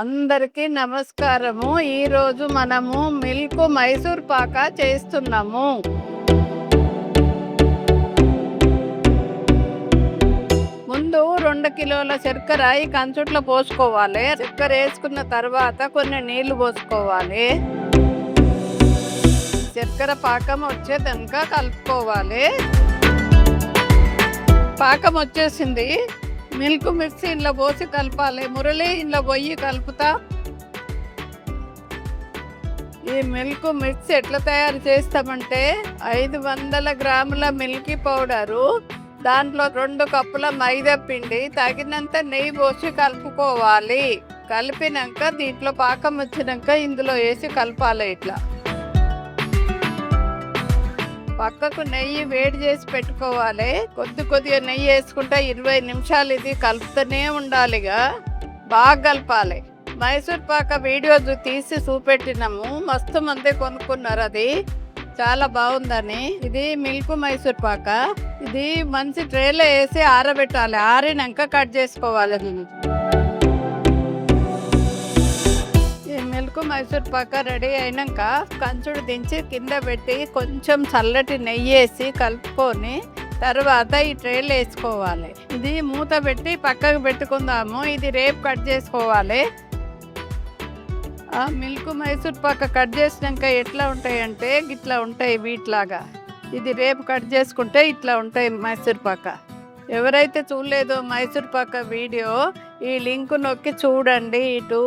అందరికీ నమస్కారము. ఈరోజు మనము మిల్క్ మైసూర్ పాక చేస్తున్నాము. ముందు 2 కిలోల చక్కెర ఈ కంచుట్లో పోసుకోవాలి. చక్కెర వేసుకున్న తర్వాత కొన్ని నీళ్లు పోసుకోవాలి. చక్కెర పాకం వచ్చేదాకా కలుపుకోవాలి. పాకం వచ్చేసింది. మిల్క్ మిక్సీ ఇంట్లో పోసి కలపాలి. మురళి ఇంట్లో పోయి కలుపుతా. ఈ మిల్క్ మిక్స్ ఎట్లా తయారు చేస్తామంటే 500 గ్రాముల మిల్కీ పౌడరు, దాంట్లో 2 కప్పుల మైదా పిండి, తగినంత నెయ్యి పోసి కలుపుకోవాలి. కలిపినాక దీంట్లో పాకం వచ్చినాక ఇందులో వేసి కలపాలి. ఇట్లా పక్కకు నెయ్యి వేడి చేసి పెట్టుకోవాలి. కొద్దిగా నెయ్యి వేసుకుంటే 20 నిమిషాలు ఇది కలుపుతూనే ఉండాలిగా. బాగా కలపాలి. మైసూర్ పాక వీడియో తీసి చూపెట్టినాము. మస్తు మంది కొనుక్కున్నారు, అది చాలా బాగుందని. ఇది మిల్క్ మైసూర్ పాక. ఇది మంచి ట్రేలో వేసి ఆరబెట్టాలి. ఆరినాక కట్ చేసుకోవాలి. మిల్క్ మైసూర్ పాక రెడీ అయినాక కంచుడు దించి కింద పెట్టి కొంచెం చల్లటి నెయ్యి వేసి కలుపుకొని తర్వాత ఈ ట్రేలో వేసుకోవాలి. ఇది మూత పెట్టి పక్కకు పెట్టుకుందాము. ఇది రేపు కట్ చేసుకోవాలి. మిల్క్ మైసూర్ పాక కట్ చేసినాక ఎట్లా ఉంటాయంటే ఇట్లా ఉంటాయి వీటిలాగా. ఇది రేపు కట్ చేసుకుంటే ఇట్లా ఉంటాయి మైసూర్ పాక. ఎవరైతే చూడలేదో మైసూర్ పాక వీడియో, ఈ లింక్ నొక్కి చూడండి. ఇటు